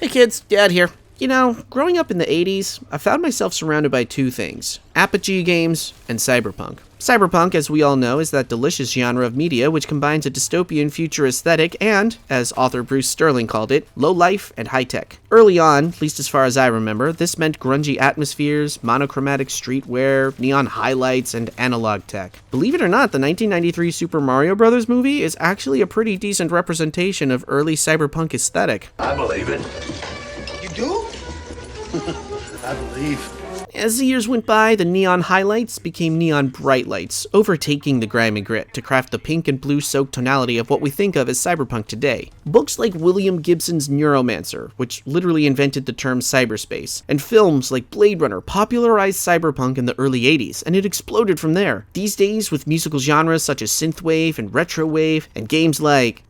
Hey kids, Dad here. You know, growing up in the 80s, I found myself surrounded by two things: Apogee games and cyberpunk. Cyberpunk, as we all know, is that delicious genre of media which combines a dystopian future aesthetic and, as author Bruce Sterling called it, low life and high tech. Early on, at least as far as I remember, this meant grungy atmospheres, monochromatic streetwear, neon highlights, and analog tech. Believe it or not, the 1993 Super Mario Bros. Movie is actually a pretty decent representation of early cyberpunk aesthetic. I believe it. You do? I believe. As the years went by, the neon highlights became neon bright lights, overtaking the grimy grit to craft the pink and blue soaked tonality of what we think of as cyberpunk today. Books like William Gibson's Neuromancer, which literally invented the term cyberspace, and films like Blade Runner popularized cyberpunk in the early 80s, and it exploded from there. These days, with musical genres such as synthwave and retrowave, and games like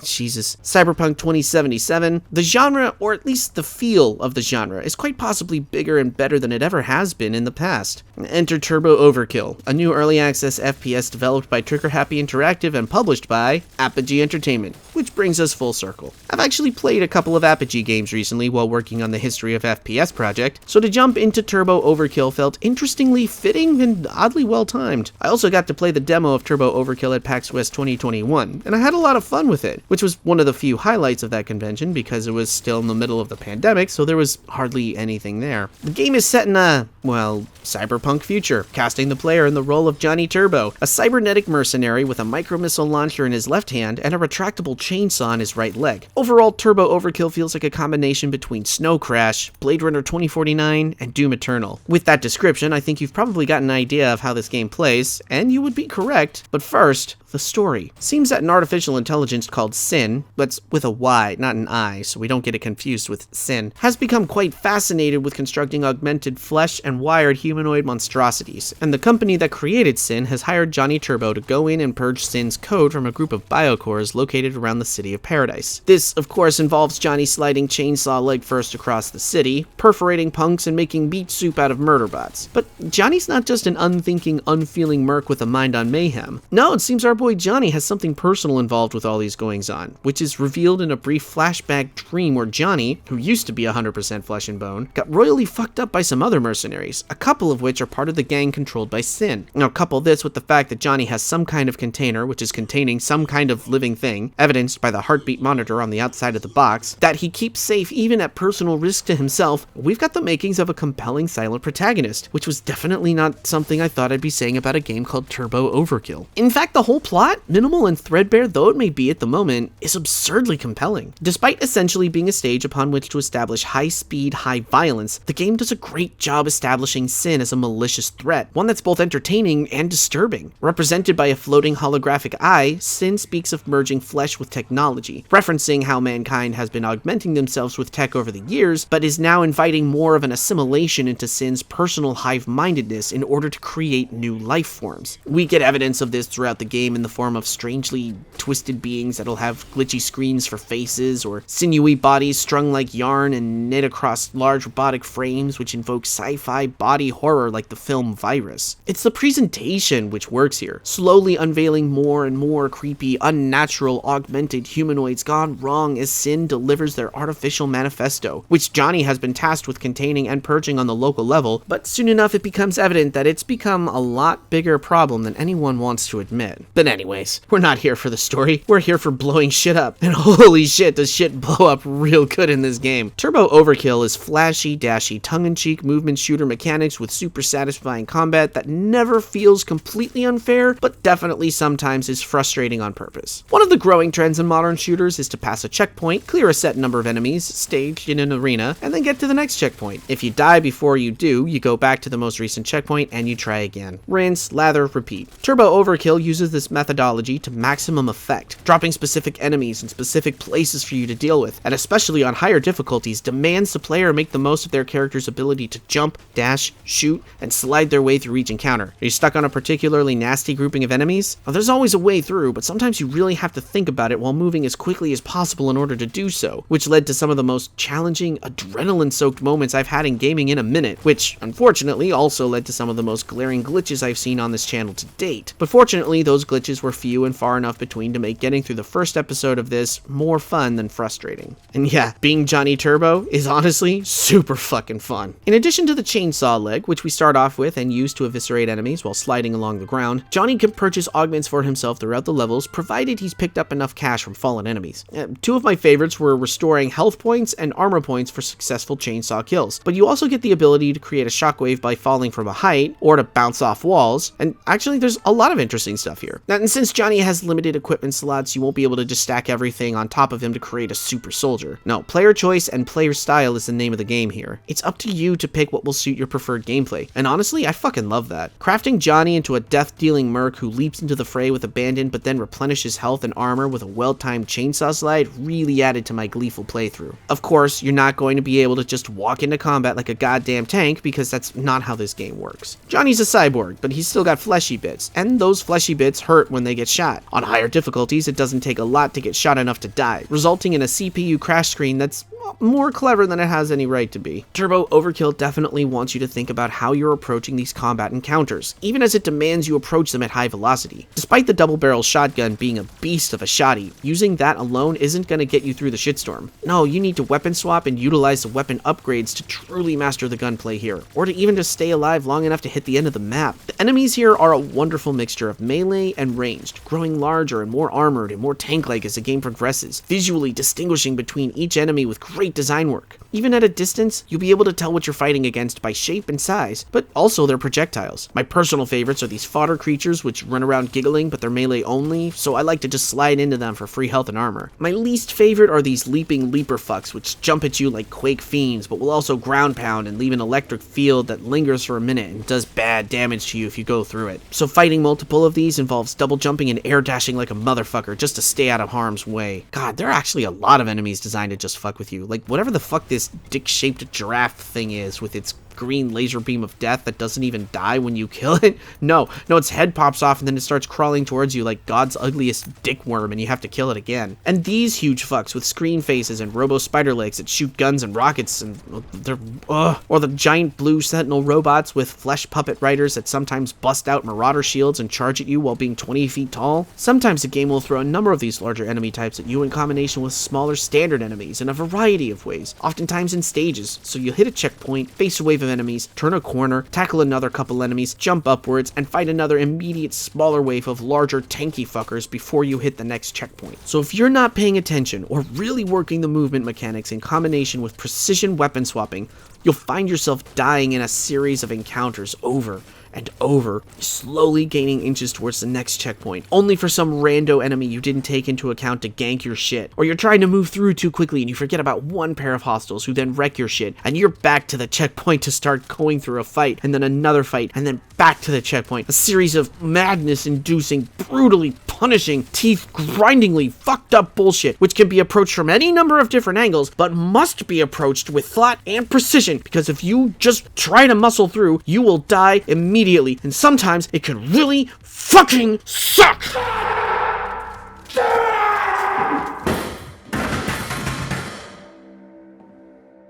Cyberpunk 2077, the genre, or at least the feel of the genre, is quite possibly bigger and better than it ever has been in the past. Enter Turbo Overkill, a new early access FPS developed by Trigger Happy Interactive and published by Apogee Entertainment, which brings us full circle. I've actually played a couple of Apogee games recently while working on the History of FPS project, so to jump into Turbo Overkill felt interestingly fitting and oddly well timed. I also got to play the demo of Turbo Overkill at PAX West 2021, and I had a lot of fun with it, which was one of the few highlights of that convention because it was still in the middle of the pandemic, so there was hardly anything there. The game is set in a, cyberpunk future, casting the player in the role of Johnny Turbo, a cybernetic mercenary with a micro-missile launcher in his left hand and a retractable chainsaw on his right leg. Overall, Turbo Overkill feels like a combination between Snow Crash, Blade Runner 2049, and Doom Eternal. With that description, I think you've probably got an idea of how this game plays, and you would be correct, but first, the story. Seems that an artificial intelligence called Sin, that's with a Y, not an I, so we don't get it confused with Sin, has become quite fascinated with constructing augmented flesh and wired humanoid monstrosities, and the company that created Sin has hired Johnny Turbo to go in and purge Sin's code from a group of biocores located around the city of Paradise. This, of course, involves Johnny sliding chainsaw leg first across the city, perforating punks and making beet soup out of murder bots. But Johnny's not just an unthinking, unfeeling merc with a mind on mayhem. No, it seems our boy Johnny has something personal involved with all these goings-on, which is revealed in a brief flashback dream where Johnny, who used to be 100% flesh and bone, got royally fucked up by some other mercenaries, a couple of which are part of the gang controlled by Sin. Now couple this with the fact that Johnny has some kind of container which is containing some kind of living thing, evidenced by the heartbeat monitor on the outside of the box, that he keeps safe even at personal risk to himself. We've got the makings of a compelling silent protagonist, which was definitely not something I thought I'd be saying about a game called Turbo Overkill. In fact, the whole plot, minimal and threadbare though it may be at the moment, is absurdly compelling. Despite essentially being a stage upon which to establish high speed, high violence, the game does a great job establishing Sin as a malicious threat, one that's both entertaining and disturbing. Represented by a floating holographic eye, Sin speaks of merging flesh with technology, referencing how mankind has been augmenting themselves with tech over the years, but is now inviting more of an assimilation into Sin's personal hive-mindedness in order to create new life forms. We get evidence of this throughout the game in the form of strangely twisted beings that'll have glitchy screens for faces, or sinewy bodies strung like yarn and knit across large robotic frames which invoke sci-fi body horror like the film Virus. It's the presentation which works here, slowly unveiling more and more creepy, unnatural, augmented humanoids gone wrong as Sin delivers their artificial manifesto, which Johnny has been tasked with containing and purging on the local level, but soon enough it becomes evident that it's become a lot bigger problem than anyone wants to admit. But anyways, we're not here for the story, we're here for blowing shit up, and holy shit does shit blow up real good in this game. Turbo Overkill is flashy, dashy, tongue-in-cheek movement shooter mechanics with super satisfying combat that never feels completely unfair, but definitely sometimes is frustrating on purpose. One of the growing trends in modern shooters is to pass a checkpoint, clear a set number of enemies staged in an arena, and then get to the next checkpoint. If you die before you do, you go back to the most recent checkpoint and you try again. Rinse, lather, repeat. Turbo Overkill uses this methodology to maximum effect, dropping specific enemies in specific places for you to deal with, and especially on higher difficulties, demands the player make the most of their character's ability to jump, dash, shoot, and slide their way through each encounter. Are you stuck on a particularly nasty grouping of enemies? Well, there's always a way through, but sometimes you really have to think about it while moving as quickly as possible in order to do so, which led to some of the most challenging, adrenaline-soaked moments I've had in gaming in a minute, which, unfortunately, also led to some of the most glaring glitches I've seen on this channel to date. But fortunately, those glitches glitches were few and far enough between to make getting through the first episode of this more fun than frustrating. And yeah, being Johnny Turbo is honestly super fucking fun. In addition to the chainsaw leg, which we start off with and use to eviscerate enemies while sliding along the ground, Johnny can purchase augments for himself throughout the levels, provided he's picked up enough cash from fallen enemies. Two of my favorites were restoring health points and armor points for successful chainsaw kills, but you also get the ability to create a shockwave by falling from a height, or to bounce off walls, and actually there's a lot of interesting stuff here. Now, and since Johnny has limited equipment slots, you won't be able to just stack everything on top of him to create a super soldier. No, player choice and player style is the name of the game here. It's up to you to pick what will suit your preferred gameplay, and honestly, I fucking love that. Crafting Johnny into a death-dealing merc who leaps into the fray with abandon but then replenishes health and armor with a well-timed chainsaw slide really added to my gleeful playthrough. Of course, you're not going to be able to just walk into combat like a goddamn tank because that's not how this game works. Johnny's a cyborg, but he's still got fleshy bits, and those fleshy bits hurt when they get shot. On higher difficulties, it doesn't take a lot to get shot enough to die, resulting in a CPU crash screen that's more clever than it has any right to be. Turbo Overkill definitely wants you to think about how you're approaching these combat encounters, even as it demands you approach them at high velocity. Despite the double-barrel shotgun being a beast of a shotty, using that alone isn't going to get you through the shitstorm. No, you need to weapon swap and utilize the weapon upgrades to truly master the gunplay here, or to even just stay alive long enough to hit the end of the map. The enemies here are a wonderful mixture of melee and ranged, growing larger and more armored and more tank-like as the game progresses, visually distinguishing between each enemy with great design work. Even at a distance, you'll be able to tell what you're fighting against by shape and size, but also their projectiles. My personal favorites are these fodder creatures which run around giggling, but they're melee only, so I like to just slide into them for free health and armor. My least favorite are these leaping leaper fucks which jump at you like Quake fiends, but will also ground pound and leave an electric field that lingers for a minute and does bad damage to you if you go through it. So fighting multiple of these involves double jumping and air dashing like a motherfucker just to stay out of harm's way. God, there are actually a lot of enemies designed to just fuck with you. Like whatever the fuck this dick-shaped giraffe thing is with its green laser beam of death that doesn't even die when you kill it. No, its head pops off and then it starts crawling towards you like God's ugliest dick worm and you have to kill it again. And these huge fucks with screen faces and robo spider legs that shoot guns and rockets and they're or the giant blue sentinel robots with flesh puppet riders that sometimes bust out marauder shields and charge at you while being 20 feet tall. Sometimes the game will throw a number of these larger enemy types at you in combination with smaller standard enemies in a variety of ways, oftentimes in stages. So you'll hit a checkpoint, face a wave of enemies, turn a corner, tackle another couple enemies, jump upwards, and fight another immediate smaller wave of larger tanky fuckers before you hit the next checkpoint. So if you're not paying attention or really working the movement mechanics in combination with precision weapon swapping, you'll find yourself dying in a series of encounters over and over, slowly gaining inches towards the next checkpoint, only for some rando enemy you didn't take into account to gank your shit. Or you're trying to move through too quickly and you forget about one pair of hostiles who then wreck your shit, and you're back to the checkpoint to start going through a fight, and then another fight, and then back to the checkpoint. A series of madness-inducing, brutally punishing, teeth-grindingly fucked up bullshit, which can be approached from any number of different angles, but must be approached with thought and precision, because if you just try to muscle through, you will die immediately, and sometimes it can really fucking suck!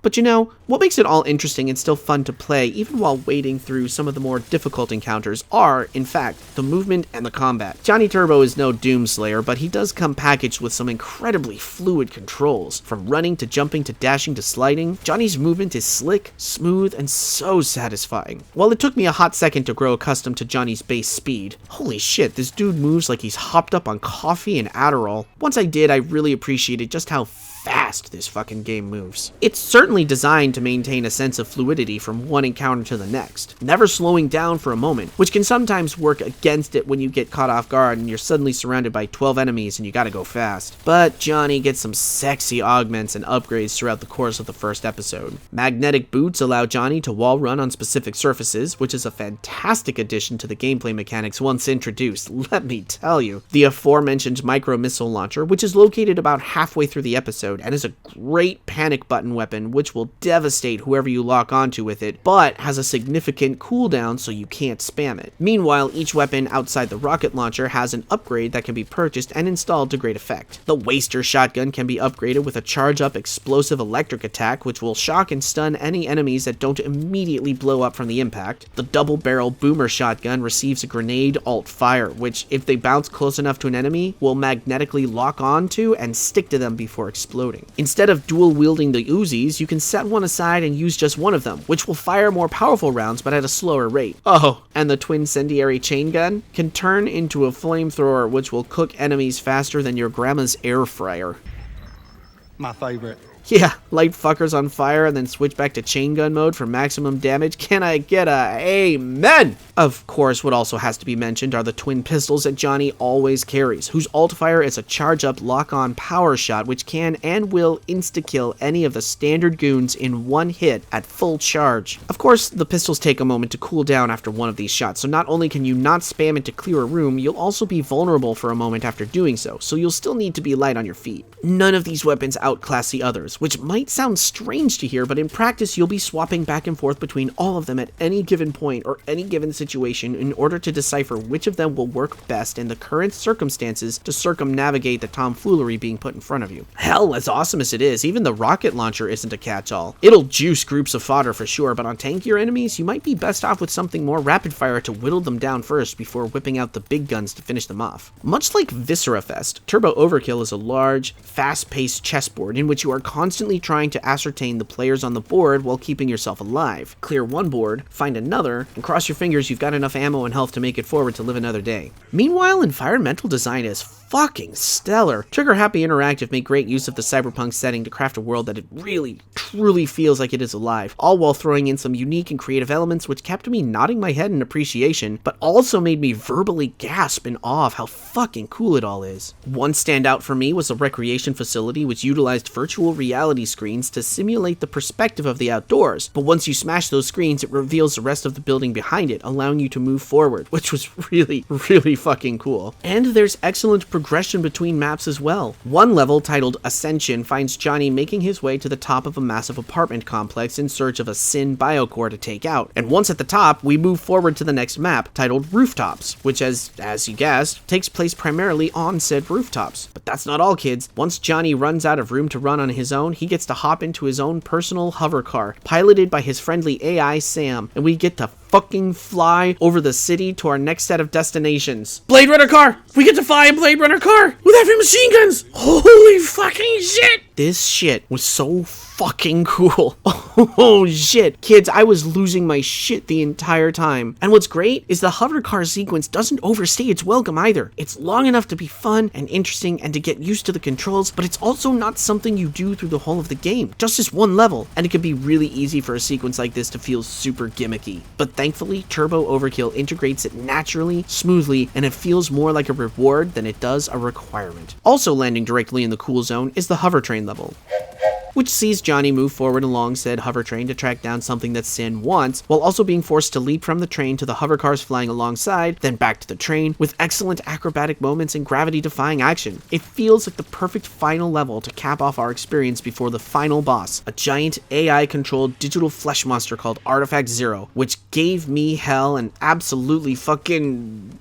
But you know, what makes it all interesting and still fun to play, even while wading through some of the more difficult encounters, are, in fact, the movement and the combat. Johnny Turbo is no Doomslayer, but he does come packaged with some incredibly fluid controls. From running to jumping to dashing to sliding, Johnny's movement is slick, smooth, and so satisfying. While it took me a hot second to grow accustomed to Johnny's base speed, holy shit, this dude moves like he's hopped up on coffee and Adderall. Once I did, I really appreciated just how fast this fucking game moves. It's certainly designed to maintain a sense of fluidity from one encounter to the next, never slowing down for a moment, which can sometimes work against it when you get caught off guard and you're suddenly surrounded by 12 enemies and you gotta go fast. But Johnny gets some sexy augments and upgrades throughout the course of the first episode. Magnetic boots allow Johnny to wall run on specific surfaces, which is a fantastic addition to the gameplay mechanics once introduced, let me tell you. The aforementioned micro missile launcher, which is located about halfway through the episode and is is a great panic button weapon which will devastate whoever you lock onto with it, but has a significant cooldown so you can't spam it. Meanwhile, each weapon outside the rocket launcher has an upgrade that can be purchased and installed to great effect. The Waster shotgun can be upgraded with a charge-up explosive electric attack which will shock and stun any enemies that don't immediately blow up from the impact. The double-barrel boomer shotgun receives a grenade alt-fire, which, if they bounce close enough to an enemy, will magnetically lock onto and stick to them before exploding. Instead of dual-wielding the Uzis, you can set one aside and use just one of them, which will fire more powerful rounds but at a slower rate. Oh, and the twin incendiary chain gun can turn into a flamethrower which will cook enemies faster than your grandma's air fryer. My favorite. Yeah, light fuckers on fire and then switch back to chain gun mode for maximum damage. Can I get a amen? Of course, what also has to be mentioned are the twin pistols that Johnny always carries, whose alt-fire is a charge-up lock-on power shot which can and will insta-kill any of the standard goons in one hit at full charge. Of course, the pistols take a moment to cool down after one of these shots, so not only can you not spam it to clear a room, you'll also be vulnerable for a moment after doing so you'll still need to be light on your feet. None of these weapons outclass the others, which might sound strange to hear, but in practice you'll be swapping back and forth between all of them at any given point or any given situation in order to decipher which of them will work best in the current circumstances to circumnavigate the tomfoolery being put in front of you. Hell, as awesome as it is, even the rocket launcher isn't a catch-all. It'll juice groups of fodder for sure, but on tankier enemies, you might be best off with something more rapid-fire to whittle them down first before whipping out the big guns to finish them off. Much like Viscera Fest, Turbo Overkill is a large, fast-paced chessboard in which you are constantly trying to ascertain the players on the board while keeping yourself alive. Clear one board, find another, and cross your fingers you've got enough ammo and health to make it forward to live another day. Meanwhile, environmental design is fucking stellar. Trigger Happy Interactive make great use of the cyberpunk setting to craft a world that it really, truly feels like it is alive, all while throwing in some unique and creative elements which kept me nodding my head in appreciation, but also made me verbally gasp in awe of how fucking cool it all is. One standout for me was a recreation facility which utilized virtual reality screens to simulate the perspective of the outdoors, but once you smash those screens, it reveals the rest of the building behind it, allowing you to move forward, which was really, really fucking cool. And there's excellent progression between maps as well. One level, titled Ascension, finds Johnny making his way to the top of a massive apartment complex in search of a Sin biocore to take out, and once at the top, we move forward to the next map, titled Rooftops, which as you guessed, takes place primarily on said rooftops. But that's not all, kids. Once Johnny runs out of room to run on his own, he gets to hop into his own personal hover car, piloted by his friendly AI Sam, and we get to fucking fly over the city to our next set of destinations. Blade Runner car! We get to fly a Blade Runner car with heavy machine guns! Holy fucking shit! This shit was so fucking cool. Oh shit. Kids, I was losing my shit the entire time. And what's great is the hover car sequence doesn't overstay its welcome either. It's long enough to be fun and interesting and to get used to the controls, but it's also not something you do through the whole of the game. Just this one level. And it can be really easy for a sequence like this to feel super gimmicky. But thankfully, Turbo Overkill integrates it naturally, smoothly, and it feels more like a reward than it does a requirement. Also landing directly in the cool zone is the Hovertrain level, which sees Johnny move forward along said hovertrain to track down something that Sin wants, while also being forced to leap from the train to the hovercars flying alongside, then back to the train, with excellent acrobatic moments and gravity-defying action. It feels like the perfect final level to cap off our experience before the final boss, a giant AI-controlled digital flesh monster called Artifact Zero, which gave me hell and absolutely fucking...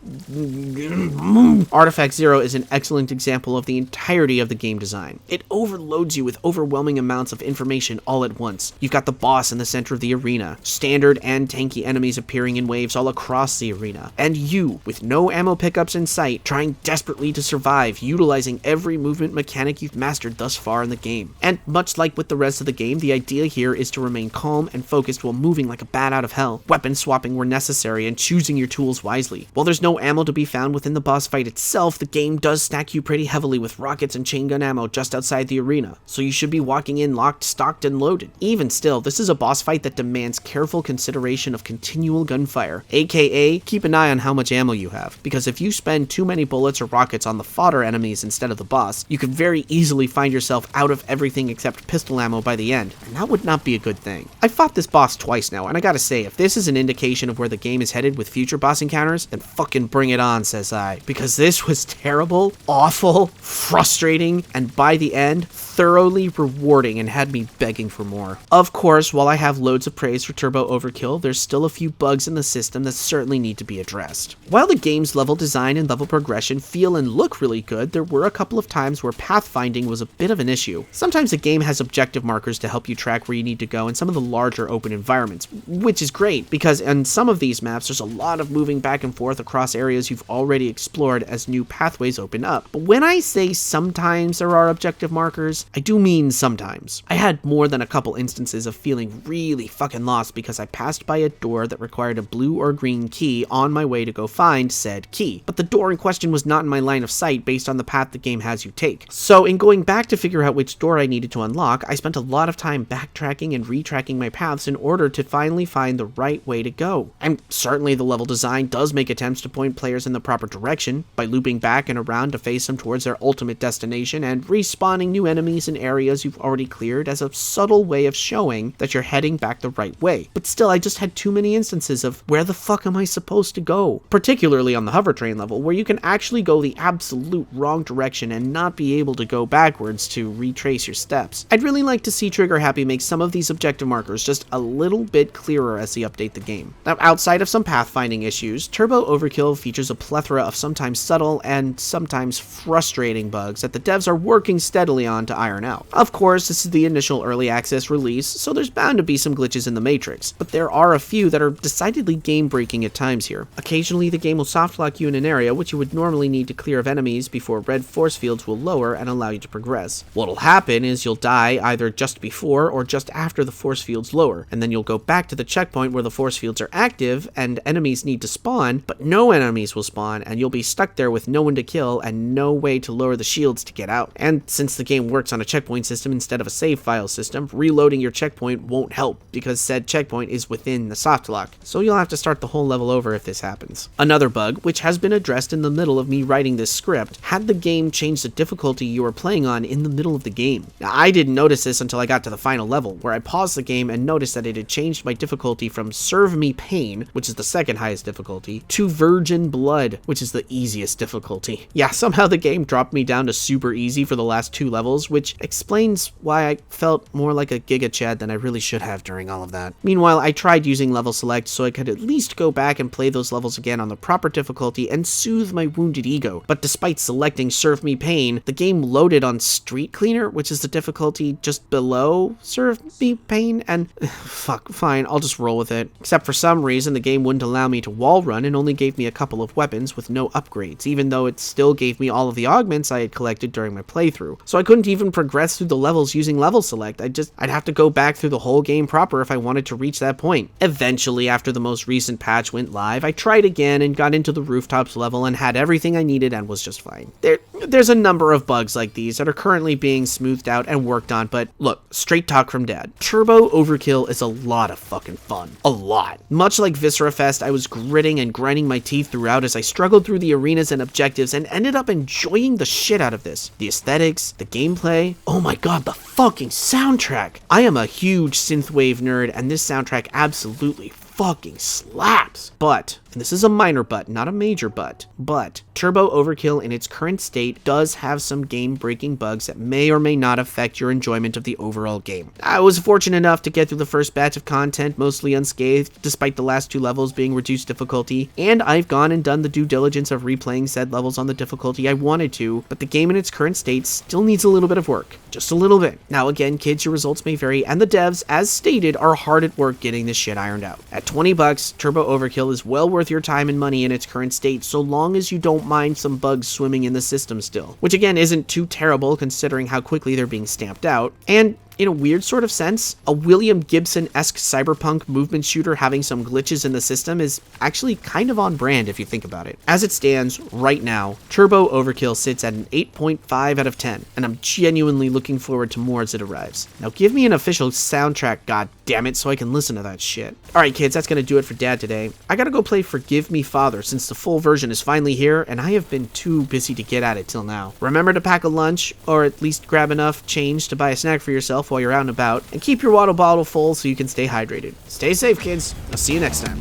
Artifact Zero is an excellent example of the entirety of the game design. It overloads you with overwhelming amounts of information all at once. You've got the boss in the center of the arena, standard and tanky enemies appearing in waves all across the arena, and you, with no ammo pickups in sight, trying desperately to survive, utilizing every movement mechanic you've mastered thus far in the game. And much like with the rest of the game, the idea here is to remain calm and focused while moving like a bat out of hell, weapon swapping where necessary, and choosing your tools wisely. While there's no ammo to be found within the boss fight itself, the game does stack you pretty heavily with rockets and chain gun ammo just outside the arena, so you should be walking in locked, stocked, and loaded. Even still, this is a boss fight that demands careful consideration of continual gunfire, aka keep an eye on how much ammo you have, because if you spend too many bullets or rockets on the fodder enemies instead of the boss, you could very easily find yourself out of everything except pistol ammo by the end, and that would not be a good thing. I fought this boss twice now, and I gotta say, if this is an indication of where the game is headed with future boss encounters, then fucking bring it on, says I. Because this was terrible, awful, frustrating, and by the end, thoroughly rewarding and had me begging for more. Of course, while I have loads of praise for Turbo Overkill, there's still a few bugs in the system that certainly need to be addressed. While the game's level design and level progression feel and look really good, there were a couple of times where pathfinding was a bit of an issue. Sometimes a game has objective markers to help you track where you need to go in some of the larger open environments, which is great, because in some of these maps there's a lot of moving back and forth across areas you've already explored as new pathways open up. But when I say sometimes there are objective markers, I do mean sometimes. I had more than a couple instances of feeling really fucking lost because I passed by a door that required a blue or green key on my way to go find said key, but the door in question was not in my line of sight based on the path the game has you take. So in going back to figure out which door I needed to unlock, I spent a lot of time backtracking and retracking my paths in order to finally find the right way to go. And certainly the level design does make attempts to point players in the proper direction by looping back and around to face them towards their ultimate destination and respawning new enemies in areas you've already cleared as a subtle way of showing that you're heading back the right way. But still, I just had too many instances of where the fuck am I supposed to go? Particularly on the Hovertrain level, where you can actually go the absolute wrong direction and not be able to go backwards to retrace your steps. I'd really like to see Trigger Happy make some of these objective markers just a little bit clearer as they update the game. Now, outside of some pathfinding issues, Turbo Overkill features a plethora of sometimes subtle and sometimes frustrating bugs that the devs are working steadily on to iron out. Of course, this is the initial early access release, so there's bound to be some glitches in the matrix, but there are a few that are decidedly game-breaking at times here. Occasionally, the game will softlock you in an area which you would normally need to clear of enemies before red force fields will lower and allow you to progress. What'll happen is you'll die either just before or just after the force fields lower, and then you'll go back to the checkpoint where the force fields are active and enemies need to spawn, but no enemies will spawn, and you'll be stuck there with no one to kill and no way to lower the shields to get out. And since the game works on a checkpoint system instead of a save file system, reloading your checkpoint won't help because said checkpoint is within the softlock, so you'll have to start the whole level over if this happens. Another bug, which has been addressed in the middle of me writing this script, had the game change the difficulty you were playing on in the middle of the game. Now, I didn't notice this until I got to the final level, where I paused the game and noticed that it had changed my difficulty from Serve Me Pain, which is the second highest difficulty, to Virgin Blood, which is the easiest difficulty. Yeah, somehow the game dropped me down to super easy for the last 2 levels, which explains why I felt more like a Giga Chad than I really should have during all of that. Meanwhile, I tried using level select so I could at least go back and play those levels again on the proper difficulty and soothe my wounded ego, but despite selecting Serve Me Pain, the game loaded on Street Cleaner, which is the difficulty just below Serve Me Pain, and fuck, fine, I'll just roll with it. Except for some reason, the game wouldn't allow me to wall run and only gave me a couple of weapons with no upgrades, even though it still gave me all of the augments I had collected during my playthrough. So I couldn't even progress through the levels using level select. I'd have to go back through the whole game proper if I wanted to reach that point. Eventually, after the most recent patch went live, I tried again and got into the rooftops level and had everything I needed and was just fine. There's a number of bugs like these that are currently being smoothed out and worked on, but look, straight talk from Dad. Turbo Overkill is a lot of fucking fun. A lot. Much like Viscera Fest, I was gritting and grinding my teeth throughout as I struggled through the arenas and objectives and ended up enjoying the shit out of this. The aesthetics, the gameplay, oh my god, the fucking soundtrack. I am a huge synthwave nerd and this soundtrack absolutely fucking slaps. But, and this is a minor but, not a major but Turbo Overkill in its current state does have some game-breaking bugs that may or may not affect your enjoyment of the overall game. I was fortunate enough to get through the first batch of content mostly unscathed, despite the last 2 levels being reduced difficulty, and I've gone and done the due diligence of replaying said levels on the difficulty I wanted to, but the game in its current state still needs a little bit of work. Just a little bit. Now again, kids, your results may vary, and the devs, as stated, are hard at work getting this shit ironed out. At $20, Turbo Overkill is well worth your time and money in its current state, so long as you don't mind some bugs swimming in the system still. Which again isn't too terrible considering how quickly they're being stamped out, and in a weird sort of sense, a William Gibson-esque cyberpunk movement shooter having some glitches in the system is actually kind of on brand if you think about it. As it stands right now, Turbo Overkill sits at an 8.5 out of 10, and I'm genuinely looking forward to more as it arrives. Now give me an official soundtrack, god damn it, so I can listen to that shit. Alright kids, that's gonna do it for Dad today. I gotta go play Forgive Me Father since the full version is finally here, and I have been too busy to get at it till now. Remember to pack a lunch, or at least grab enough change to buy a snack for yourself stuff while you're out and about, and keep your water bottle full so you can stay hydrated. Stay safe, kids. I'll see you next time.